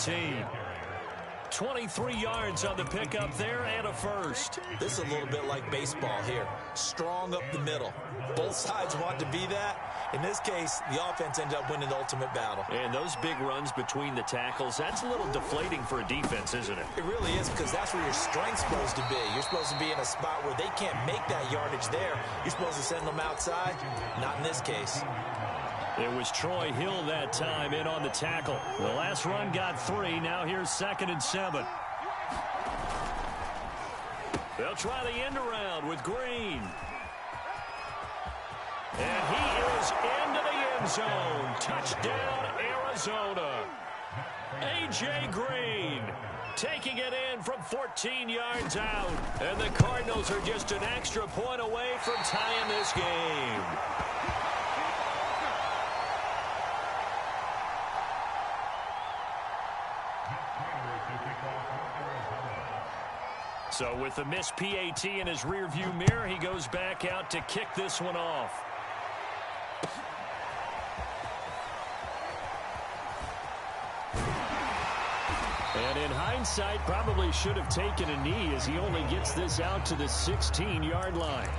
14. 23 yards on the pickup there and a first. This is a little bit like baseball here. Strong up the middle. Both sides want to be that. In this case, the offense ended up winning the ultimate battle. And those big runs between the tackles, that's a little deflating for a defense, isn't it? It really is, because that's where your strength's supposed to be. You're supposed to be in a spot where they can't make that yardage there. You're supposed to send them outside. Not in this case. It was Troy Hill that time in on the tackle. The last run got 3. Now here's 2nd and 7. They'll try the end around with Green. And he is into the end zone. Touchdown, Arizona. A.J. Green taking it in from 14 yards out. And the Cardinals are just an extra point away from tying this game. So with the missed PAT in his rearview mirror, he goes back out to kick this one off. And in hindsight, probably should have taken a knee as he only gets this out to the 16-yard line.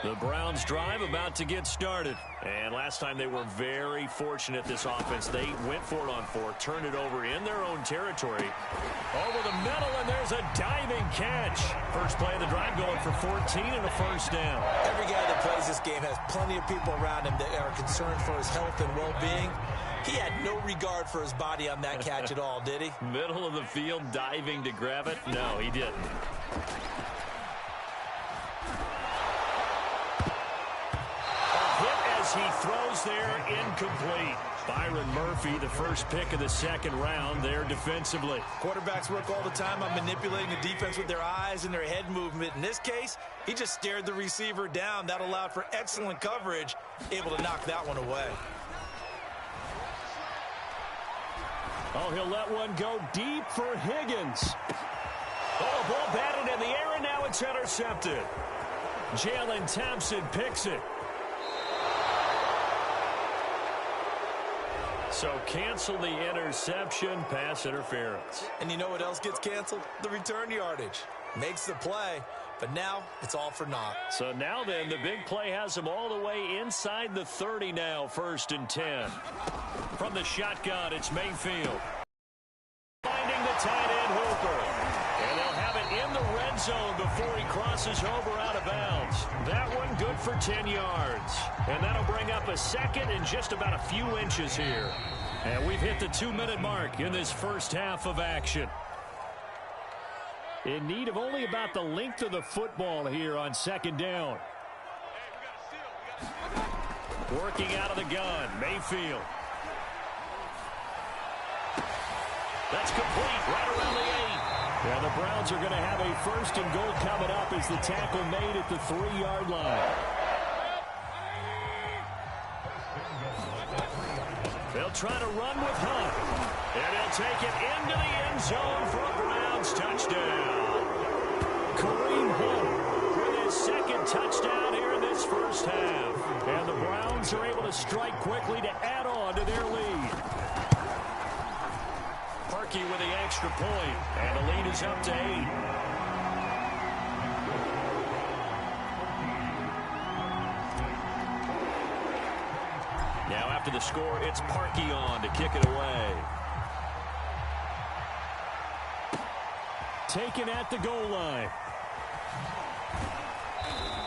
The Browns drive about to get started. And last time they were very fortunate, this offense. They went for it on 4, turned it over in their own territory. Over the middle, and there's a diving catch. First play of the drive going for 14 and a first down. Every guy that plays this game has plenty of people around him that are concerned for his health and well-being. He had no regard for his body on that catch at all, did he? Middle of the field, diving to grab it? No, he didn't. He throws there, incomplete. Byron Murphy, the first pick of the 2nd round there defensively. Quarterbacks work all the time on manipulating the defense with their eyes and their head movement. In this case, he just stared the receiver down. That allowed for excellent coverage, able to knock that one away. Oh, he'll let one go deep for Higgins. Oh, ball batted in the air, and now it's intercepted. Jalen Thompson picks it. So cancel the interception, pass interference. And you know what else gets canceled? The return yardage. Makes the play, but now it's all for naught. So now then, the big play has them all the way inside the 30 now, 1st and 10. From the shotgun, it's Mayfield. Finding the tight end Hooper. And they'll have it in the red zone before he crosses over out of bounds. That one good for 10 yards. And that'll bring up a 2nd and just about a few inches here. And we've hit the 2-minute mark in this first half of action. In need of only about the length of the football here on 2nd down. Working out of the gun, Mayfield. That's complete right around the 8. Yeah, the Browns are going to have a 1st and goal coming up as the tackle made at the 3-yard line. They'll try to run with Hunt. And he'll take it into the end zone for a Browns touchdown. Kareem Hunt with his 2nd touchdown here in this first half. And the Browns are able to strike quickly to add on to their lead. Parkey with the extra point, and the lead is up to 8. Now after the score, it's Parkey on to kick it away. Taken at the goal line.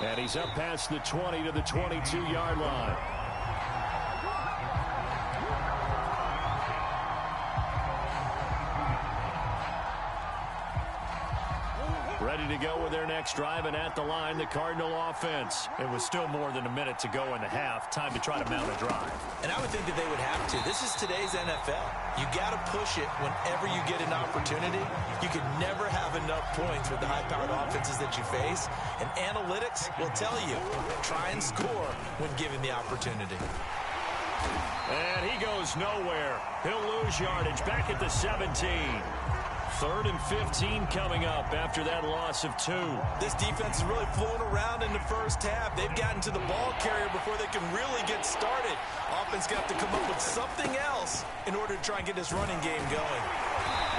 And he's up past the 20 to the 22-yard line. Ready to go with their next drive, and at the line, the Cardinal offense. It was still more than a minute to go in the half. Time to try to mount a drive. And I would think that they would have to. This is today's NFL. You got to push it whenever you get an opportunity. You can never have enough points with the high-powered offenses that you face. And analytics will tell you, try and score when given the opportunity. And he goes nowhere. He'll lose yardage back at the 17. 3rd and 15 coming up after that loss of 2. This defense is really flown around in the first half. They've gotten to the ball carrier before they can really get started. Offense got to come up with something else in order to try and get this running game going.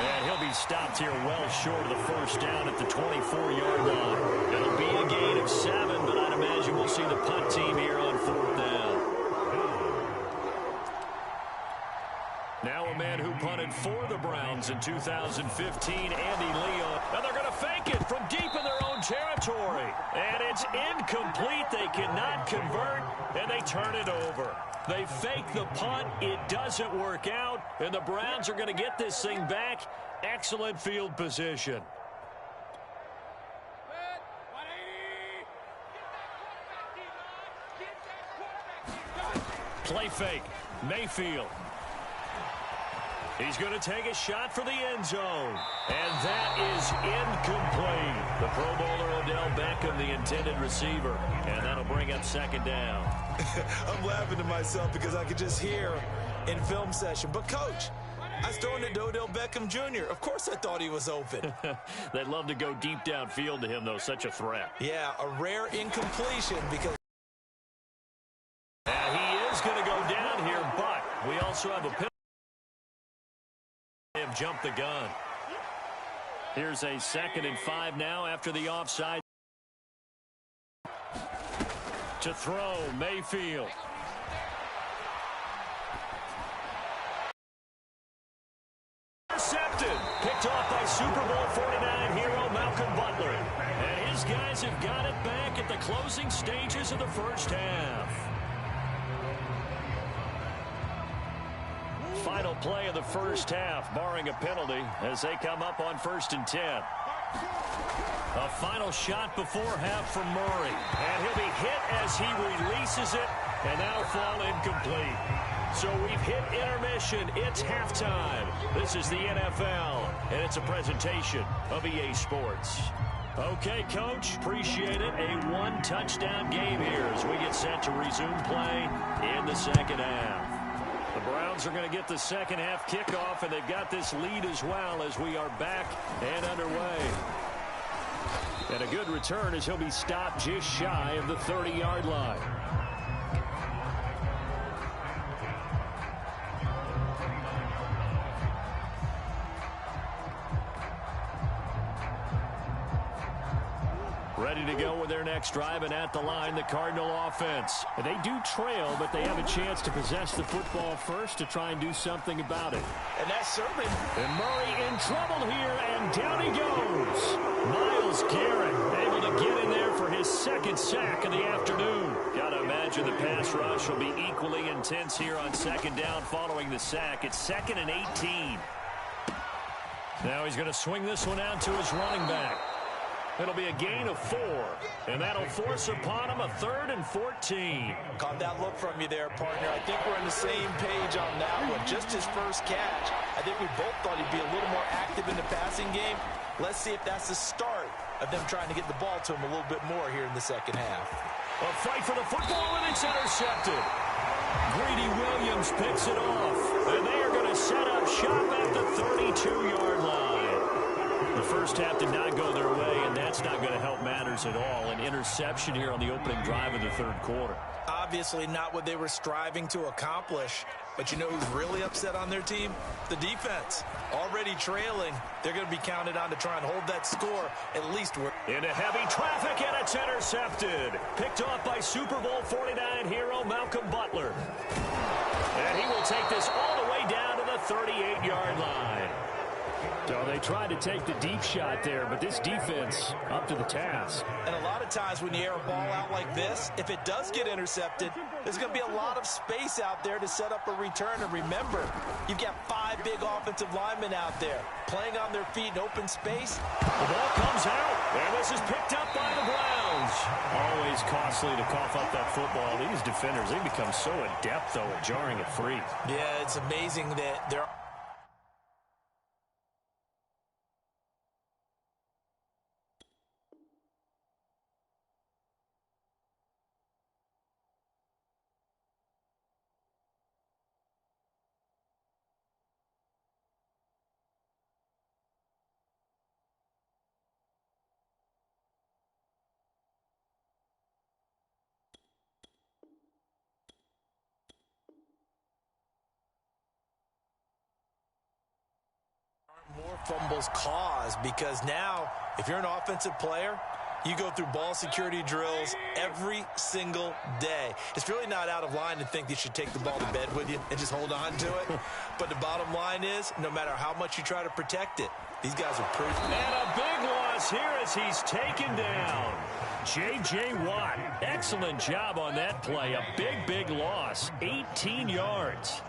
And he'll be stopped here well short of the first down at the 24-yard line. It'll be a gain of 7, but I'd imagine we'll see the punt team here on 4th down. Now a man who punted for the Browns in 2015, Andy Leon. And they're going to fake it from deep in their own territory. And it's incomplete. They cannot convert, and they turn it over. They fake the punt. It doesn't work out, and the Browns are going to get this thing back. Excellent field position. Play fake. Mayfield. He's going to take a shot for the end zone. And that is incomplete. The Pro Bowler Odell Beckham, the intended receiver. And that'll bring up 2nd down. I'm laughing to myself because I could just hear in film session. But, Coach, I was throwing it to Odell Beckham Jr. Of course I thought he was open. They'd love to go deep downfield to him, though. Such a threat. Yeah, a rare incompletion because... And he is going to go down here, but we also have a penalty. They have jumped the gun. Here's a 2nd and 5 now after the offside. To throw, Mayfield. Intercepted. Picked off by Super Bowl 49 hero Malcolm Butler. And his guys have got it back at the closing stages of the first half. Final play of the first half, barring a penalty, as they come up on 1st and 10. A final shot before half from Murray. And he'll be hit as he releases it, and that'll fall incomplete. So we've hit intermission. It's halftime. This is the NFL, and it's a presentation of EA Sports. Okay, Coach, appreciate it. A 1-touchdown game here as we get set to resume play in the second half. The Browns are going to get the second half kickoff, and they've got this lead as well as we are back and underway. And a good return as he'll be stopped just shy of the 30-yard line. Ready to go with their next drive, and at the line, the Cardinal offense. And they do trail, but they have a chance to possess the football first to try and do something about it. And that's certainly... And Murray in trouble here, and down he goes. Myles Garrett able to get in there for his 2nd sack of the afternoon. Got to imagine the pass rush will be equally intense here on 2nd down following the sack. It's 2nd and 18. Now he's going to swing this one out to his running back. It'll be a gain of 4, and that'll force upon him a 3rd and 14. Caught that look from you there, partner. I think we're on the same page on that one. Just his first catch. I think we both thought he'd be a little more active in the passing game. Let's see if that's the start of them trying to get the ball to him a little bit more here in the second half. A fight for the football, and it's intercepted. Greedy Williams picks it off, and they are going to set up shop at the 32-yard line. The first half did not go their way, and that's not going to help matters at all. An interception here on the opening drive of the 3rd quarter. Obviously not what they were striving to accomplish. But you know who's really upset on their team? The defense. Already trailing. They're going to be counted on to try and hold that score at least. Into heavy traffic, and it's intercepted. Picked off by Super Bowl 49 hero Malcolm Butler. And he will take this all the way down to the 38-yard line. So they tried to take the deep shot there, but this defense up to the task. And a lot of times when you air a ball out like this, if it does get intercepted, there's going to be a lot of space out there to set up a return. And remember, you've got 5 big offensive linemen out there playing on their feet in open space. The ball comes out, and this is picked up by the Browns. Always costly to cough up that football. These defenders, they become so adept, though, at jarring it free. Yeah, it's amazing that they're fumbles caused, because now if you're an offensive player, you go through ball security drills every single day. It's really not out of line to think you should take the ball to bed with you and just hold on to it. But the bottom line is, no matter how much you try to protect it, these guys are proof. And a big loss here as he's taken down. J.J. Watt, excellent job on that play. A big loss, 18 yards.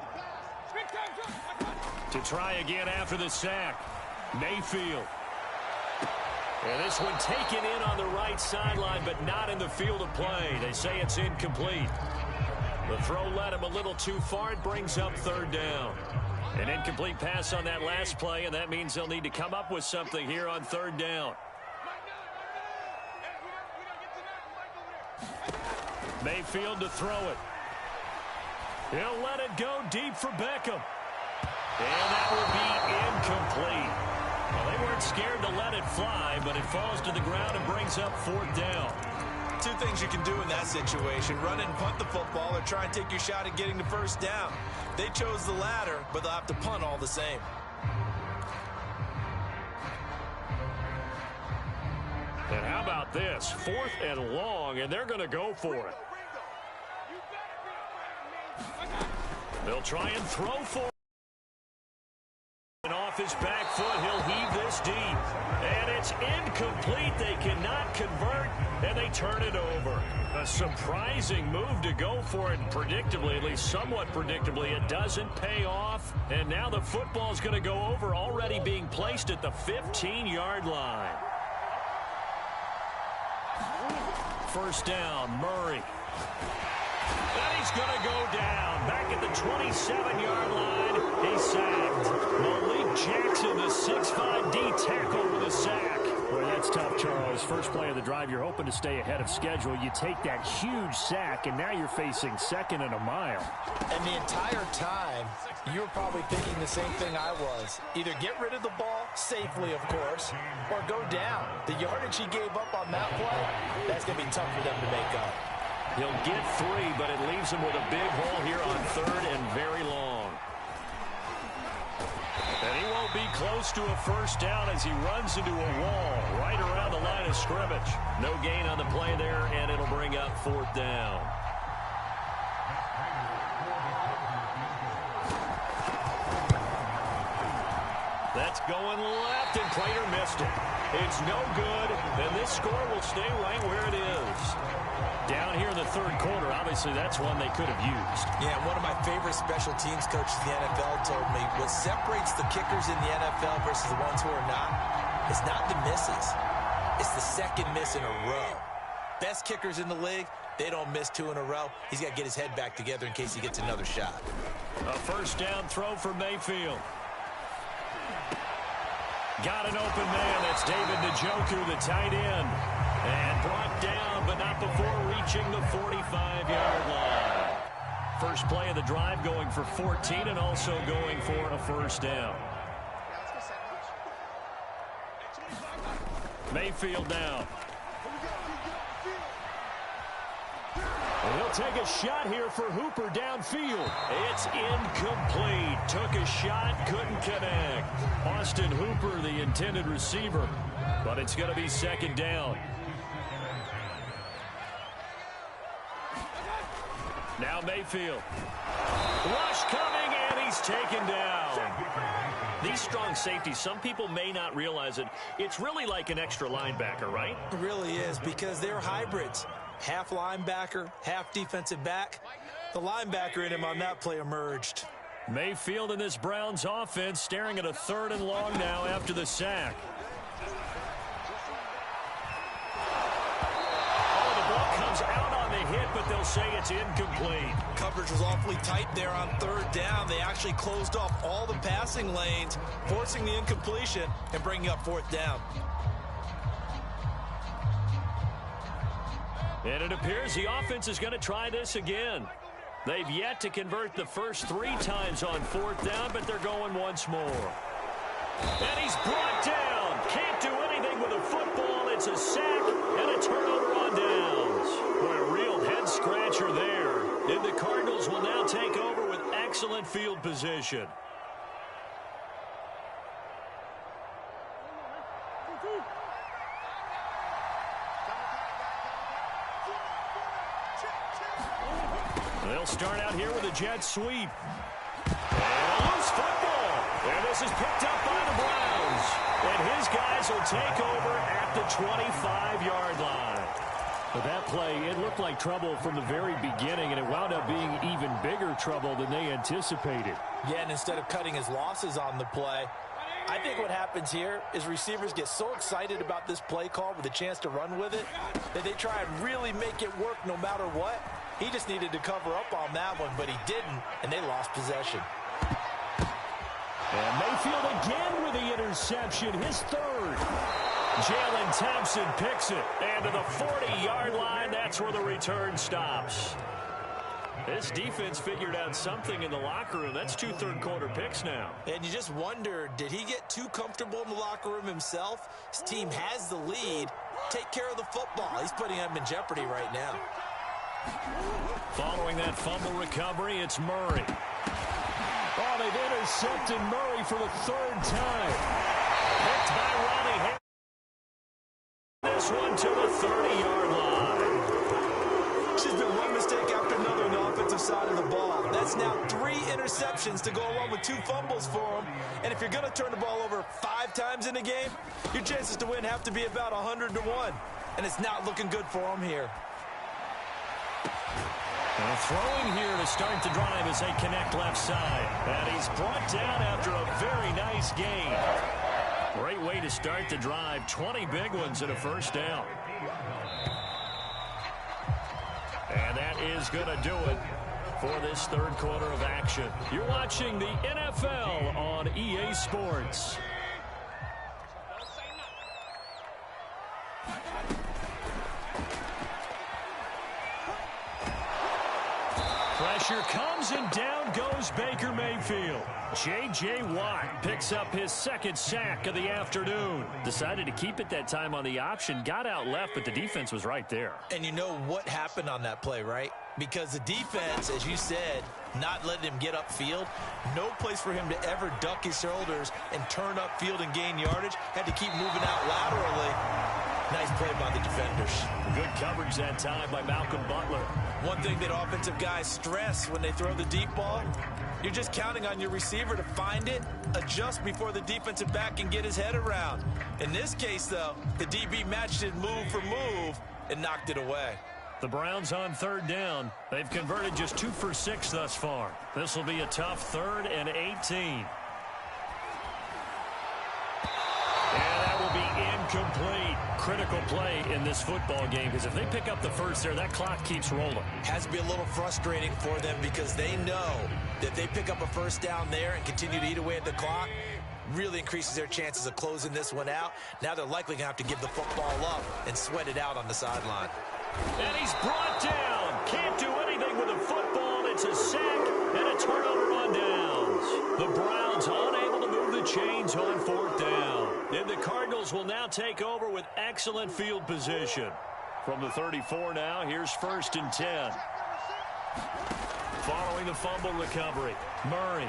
To try again after the sack, Mayfield. And this one taken in on the right sideline, but not in the field of play. They say it's incomplete. The throw led him a little too far. It brings up third down. An incomplete pass on that last play, and that means they'll need to come up with something here on third down. Mayfield to throw it. He'll let it go deep for Beckham. And that will be incomplete. Well, they weren't scared to let it fly, but it falls to the ground and brings up fourth down. Two things you can do in that situation: run and punt the football, or try and take your shot at getting the first down. They chose the latter, but they'll have to punt all the same. And how about this? 4th and long, and they're going to go for it. They'll try and throw for it. And off his back foot, he'll heave this deep. And it's incomplete. They cannot convert, and they turn it over. A surprising move to go for it. Predictably, at least somewhat predictably, it doesn't pay off. And now the football's going to go over, already being placed at the 15-yard line. First down, Murray. And he's going to go down. Back at the 27-yard line, he's sacked. Malik Jackson, the 6'5" D tackle with a sack. Boy, that's tough, Charles. First play of the drive, you're hoping to stay ahead of schedule. You take that huge sack, and now you're facing 2nd and a mile. And the entire time, you were probably thinking the same thing I was. Either get rid of the ball, safely, of course, or go down. The yardage he gave up on that play, that's going to be tough for them to make up. He'll get 3, but it leaves him with a big hole here on 3rd and very long. And he won't be close to a first down as he runs into a wall right around the line of scrimmage. No gain on the play there, and it'll bring up 4th down. That's going left, and Prater missed it. It's no good, and this score will stay right where it is. Down here in the 3rd quarter, obviously that's one they could have used. Yeah, one of my favorite special teams coaches in the NFL told me what separates the kickers in the NFL versus the ones who are not is not the misses. It's the second miss in a row. Best kickers in the league, they don't miss 2 in a row. He's got to get his head back together in case he gets another shot. A first down throw for Mayfield. Got an open man. That's David Njoku, the tight end. And brought down, but not before reaching the 45-yard line. First play of the drive going for 14 and also going for a first down. Mayfield down. And he'll take a shot here for Hooper downfield. It's incomplete. Took a shot, couldn't connect. Austin Hooper, the intended receiver, but it's going to be 2nd down. Now Mayfield. Rush coming, and he's taken down. These strong safeties, some people may not realize it. It's really like an extra linebacker, right? It really is, because they're hybrids. Half linebacker, half defensive back. The linebacker in him on that play emerged. Mayfield in this Browns offense staring at a 3rd and long now after the sack. Oh, the ball comes out on the hit, but they'll say it's incomplete. Coverage was awfully tight there on 3rd down. They actually closed off all the passing lanes, forcing the incompletion and bringing up 4th down. And it appears the offense is going to try this again. They've yet to convert the first 3 times on 4th down, but they're going once more. And he's brought down. Can't do anything with a football. It's a sack and a turnover on downs. Boy, a real head-scratcher there. And the Cardinals will now take over with excellent field position. They'll start out here with a jet sweep. And a loose football. And this is picked up by the Browns. And his guys will take over at the 25-yard line. But that play, it looked like trouble from the very beginning, and it wound up being even bigger trouble than they anticipated. Yeah, and instead of cutting his losses on the play, I think what happens here is receivers get so excited about this play call with a chance to run with it that they try and really make it work no matter what. He just needed to cover up on that one, but he didn't, and they lost possession. And Mayfield again with the interception, his third. Jalen Thompson picks it, and to the 40-yard line, that's where the return stops. This defense figured out something in the locker room. That's 2 third-quarter picks now. And you just wonder, did he get too comfortable in the locker room himself? His team has the lead. Take care of the football. He's putting them in jeopardy right now. Following that fumble recovery, it's Murray. Oh, they've intercepted Murray for the 3rd time. Picked by Ronnie Harris. This one to the 30-yard line. She's been one mistake after another on the offensive side of the ball. That's now 3 interceptions to go along with 2 fumbles for him. And if you're going to turn the ball over 5 times in a game, your chances to win have to be about 100 to 1. And it's not looking good for him here. And throwing here to start the drive as they connect left side. And he's brought down after a very nice gain. Great way to start the drive. 20 big ones and a first down. And that is going to do it for this 3rd quarter of action. You're watching the NFL on EA Sports. Pressure comes and down goes Baker Mayfield. J.J. Watt picks up his 2nd sack of the afternoon. Decided to keep it that time on the option. Got out left, but the defense was right there. And you know what happened on that play, right? Because the defense, as you said, not letting him get upfield. No place for him to ever duck his shoulders and turn upfield and gain yardage. Had to keep moving out laterally. Nice play by the defenders. Good coverage that time by Malcolm Butler. One thing that offensive guys stress when they throw the deep ball, you're just counting on your receiver to find it, adjust before the defensive back can get his head around. In this case, though, the DB matched it move for move and knocked it away. The Browns on 3rd down. They've converted just 2 for 6 thus far. This will be a tough 3rd and 18. And that will be incomplete. Critical play in this football game because if they pick up the first there, that clock keeps rolling. Has to be a little frustrating for them because they know that they pick up a first down there and continue to eat away at the clock, really increases their chances of closing this one out. Now they're likely going to have to give the football up and sweat it out on the sideline. And he's brought down. Can't do anything with a football. It's a sack and a turnover on downs. The Browns unable to move the chains on 4th down. And the Cardinals will now take over with excellent field position. From the 34 now, here's 1st and 10. Following the fumble recovery, Murray.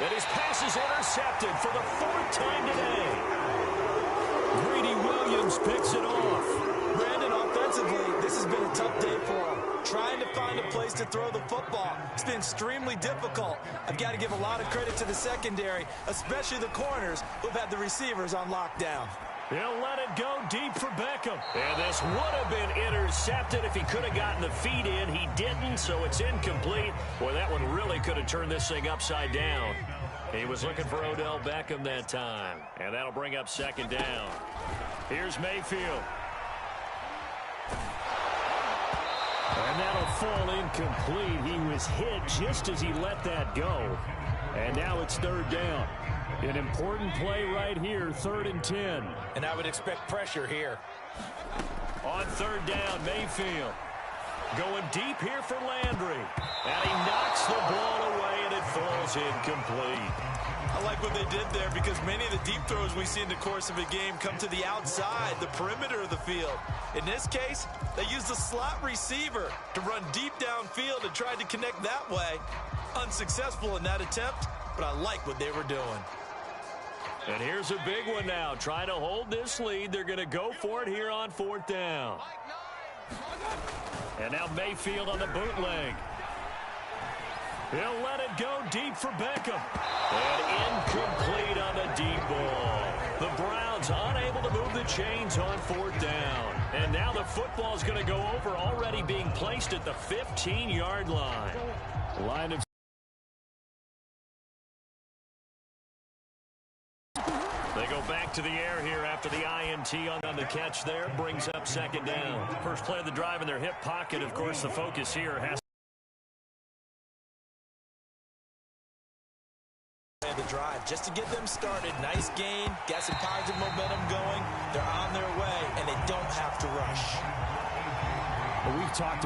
And his pass is intercepted for the 4th time today. Greedy Williams picks it off. Brandon, offensively, this has been a tough day for him. Trying to find a place to throw the football. It's been extremely difficult. I've got to give a lot of credit to the secondary, especially the corners who've had the receivers on lockdown. He'll let it go deep for Beckham. And this would have been intercepted if he could have gotten the feet in. He didn't, so it's incomplete. Boy, that one really could have turned this thing upside down. He was looking for Odell Beckham that time. And that'll bring up 2nd down. Here's Mayfield. And that'll fall incomplete. He was hit just as he let that go. And now it's 3rd down. An important play right here, 3rd and 10. And I would expect pressure here. On 3rd down, Mayfield. Going deep here for Landry. And he knocks the ball away, and it falls incomplete. I like what they did there because many of the deep throws we see in the course of a game come to the outside, the perimeter of the field. In this case, they used the slot receiver to run deep downfield and tried to connect that way. Unsuccessful in that attempt, but I like what they were doing. And here's a big one now. Trying to hold this lead. They're going to go for it here on 4th down. And now Mayfield on the bootleg. He'll let it go deep for Beckham. And incomplete on the deep ball. The Browns unable to move the chains on 4th down. And now the football's going to go over, already being placed at the 15-yard line. Line of They go back to the air here after the INT on the catch there. Brings up 2nd down. First play of the drive in their hip pocket. Of course, the focus here has the drive just to get them started. Nice gain. Got some positive momentum going. They're on their way, and they don't have to rush. Well, we've talked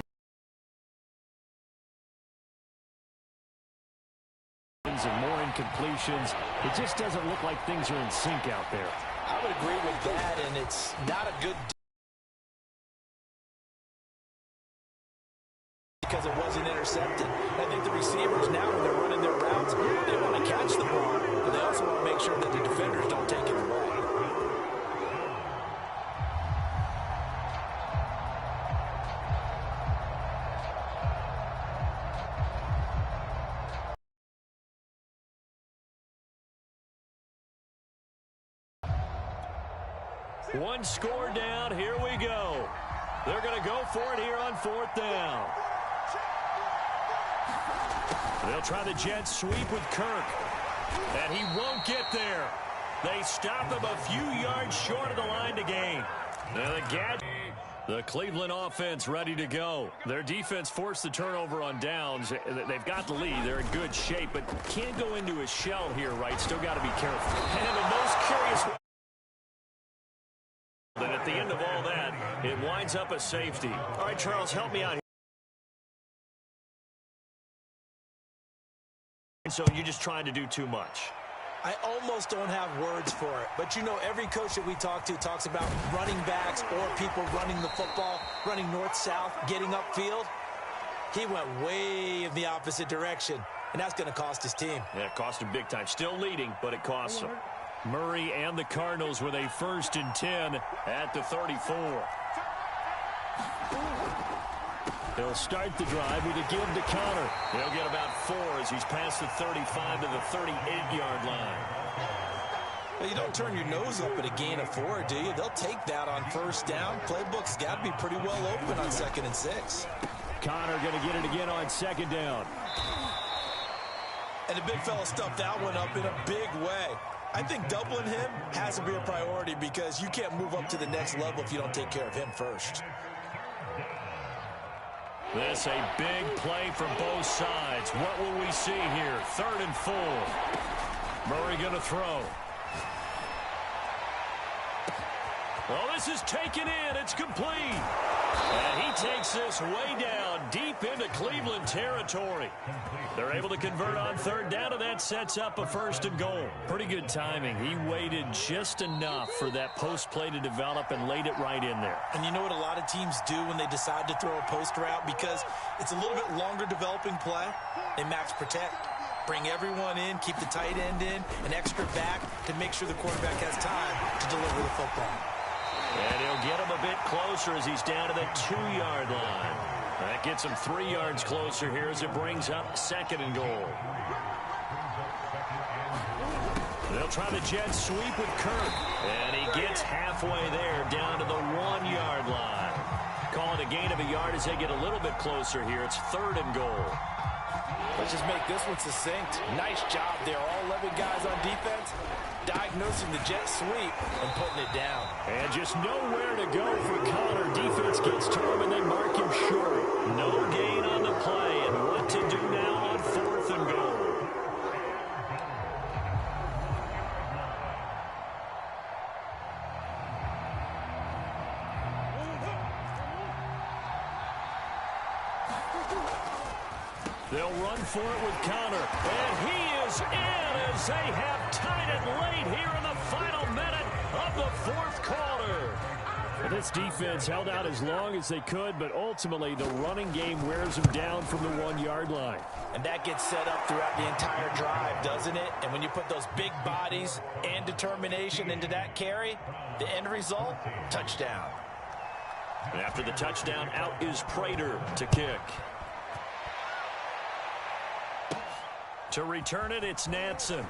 and more incompletions. It just doesn't look like things are in sync out there. I would agree with that, and it's not a good because it wasn't intercepted. I think the receivers now, when they're running their routes, they want to catch the ball, but they also want to make sure that the defenders don't take it away. One score down. Here we go. They're going to go for it here on 4th down. They'll try the jet sweep with Kirk. And he won't get there. They stop him a few yards short of the line to gain. Now the Cleveland offense ready to go. Their defense forced the turnover on downs. They've got the lead. They're in good shape, but can't go into a shell here, right? Still got to be careful. And the most curious... And at the end of all that, it winds up a safety. All right, Charles, help me out here. So you're just trying to do too much. I almost don't have words for it. But, you know, every coach that we talk to talks about running backs or people running the football, running north-south, getting upfield. He went way in the opposite direction, and that's going to cost his team. Yeah, it cost him big time. Still leading, but it costs him. Murray and the Cardinals with a 1st and 10 at the 34. He'll start the drive with a give to Connor. He'll get about 4 as he's past the 35 to the 38-yard line. Well, you don't turn your nose up at a gain of 4, do you? They'll take that on 1st down. Playbook's got to be pretty well open on 2nd and 6. Connor going to get it again on 2nd down. And the big fella stuffed that one up in a big way. I think doubling him has to be a priority because you can't move up to the next level if you don't take care of him first. This a big play from both sides. What will we see here? 3rd and 4. Murray going to throw. Well, this is taken in. It's complete. And he takes this way down deep into Cleveland territory. They're able to convert on 3rd down, and that sets up a 1st and goal. Pretty good timing. He waited just enough for that post play to develop and laid it right in there. And you know what a lot of teams do when they decide to throw a post route? Because it's a little bit longer developing play. They max protect. Bring everyone in, keep the tight end in, an extra back to make sure the quarterback has time to deliver the football. And he'll get him a bit closer as he's down to the 2-yard line. That gets him 3 yards closer here as it brings up 2nd and goal. They'll try the jet sweep with Kirk. And he gets halfway there down to the 1-yard line. Call it a gain of a yard as they get a little bit closer here. It's 3rd and goal. Let's just make this one succinct. Nice job there. All 11 guys on defense diagnosing the jet sweep and putting it down. And just nowhere to go for Connor. Defense gets to him and they mark him short. No gain on the play. And what to do now on 4th and goal? They'll run for it with Connor. And he is in as they have tied it late here in the final minute of the 4th quarter. And this defense held out as long as they could, but ultimately the running game wears them down from the 1-yard line. And that gets set up throughout the entire drive, doesn't it? And when you put those big bodies and determination into that carry, the end result, touchdown. And after the touchdown, out is Prater to kick. To return it, it's Nansen.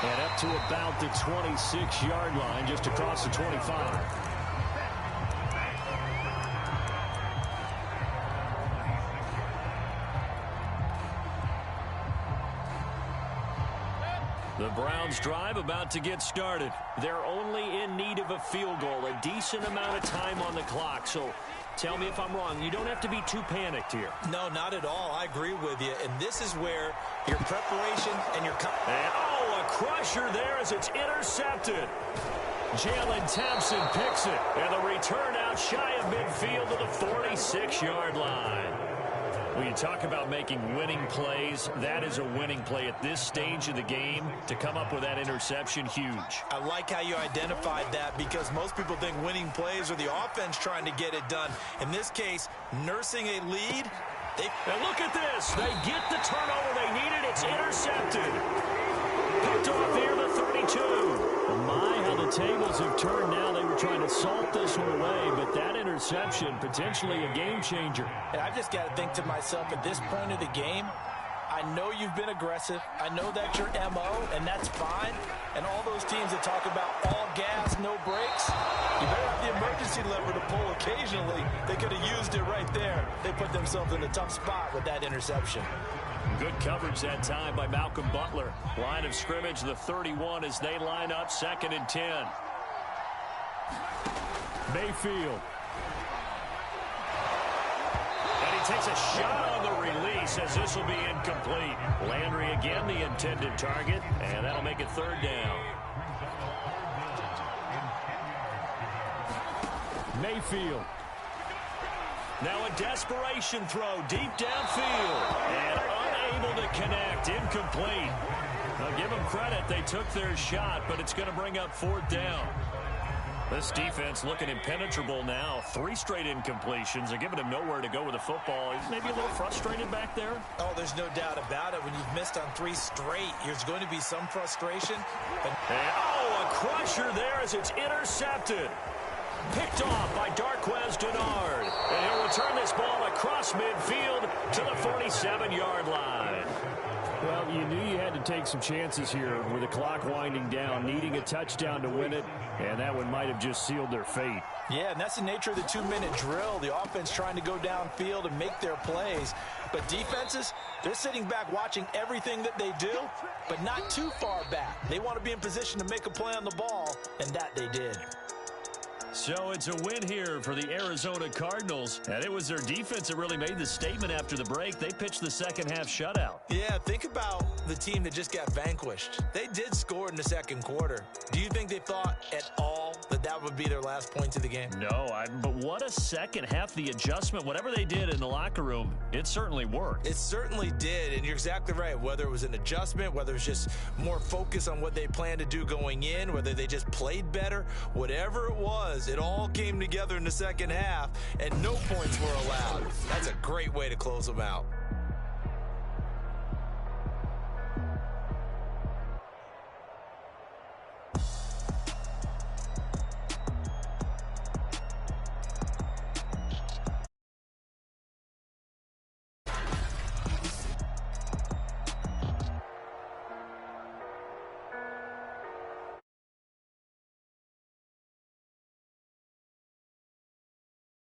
And up to about the 26-yard line, just across the 25. The Browns drive about to get started. They're only in need of a field goal, a decent amount of time on the clock. So tell me if I'm wrong. You don't have to be too panicked here. No, not at all. I agree with you. And this is where your preparation and your... a crusher there as it's intercepted. Jalen Thompson picks it. And the return out shy of midfield to the 46-yard line. When you talk about making winning plays, that is a winning play at this stage of the game. To come up with that interception, huge. I like how you identified that because most people think winning plays are the offense trying to get it done. In this case, nursing a lead. And look at this. They get the turnover they needed. It's intercepted. Picked off here, the 32. My, how the tables have turned now. They were trying to salt this one away, but that interception, potentially a game changer. And I've just got to think to myself, at this point of the game, I know you've been aggressive. I know that's your MO, and that's fine. And all those teams that talk about all gas, no brakes, you better have the emergency lever to pull occasionally. They could have used it right there. They put themselves in a tough spot with that interception. Good coverage that time by Malcolm Butler. Line of scrimmage, the 31 as they line up 2nd and 10. Mayfield. And he takes a shot on the release as this will be incomplete. Landry again the intended target, and that'll make it 3rd down. Mayfield. Now a desperation throw deep downfield. And unable to connect. Incomplete. Now give them credit. They took their shot, but it's going to bring up 4th down. This defense looking impenetrable now. 3 straight incompletions. They're giving him nowhere to go with the football. He's maybe a little frustrated back there. Oh, there's no doubt about it. When you've missed on 3 straight, there's going to be some frustration. And, a crusher there as it's intercepted. Picked off by Darqueze Dennard. And he'll return this ball across midfield to the 47-yard line. Well, you knew you had to take some chances here with the clock winding down, needing a touchdown to win it, and that one might have just sealed their fate. Yeah, and that's the nature of the 2-minute drill. The offense trying to go downfield and make their plays. But defenses, they're sitting back watching everything that they do, but not too far back. They want to be in position to make a play on the ball, and that they did. So it's a win here for the Arizona Cardinals. And it was their defense that really made the statement after the break. They pitched the second-half shutout. Yeah, think about the team that just got vanquished. They did score in the 2nd quarter. Do you think they thought at all that that would be their last points of the game? No, but what a second half. The adjustment, whatever they did in the locker room, it certainly worked. It certainly did, and you're exactly right. Whether it was an adjustment, whether it was just more focus on what they planned to do going in, whether they just played better, whatever it was, it all came together in the second half, and no points were allowed. That's a great way to close them out.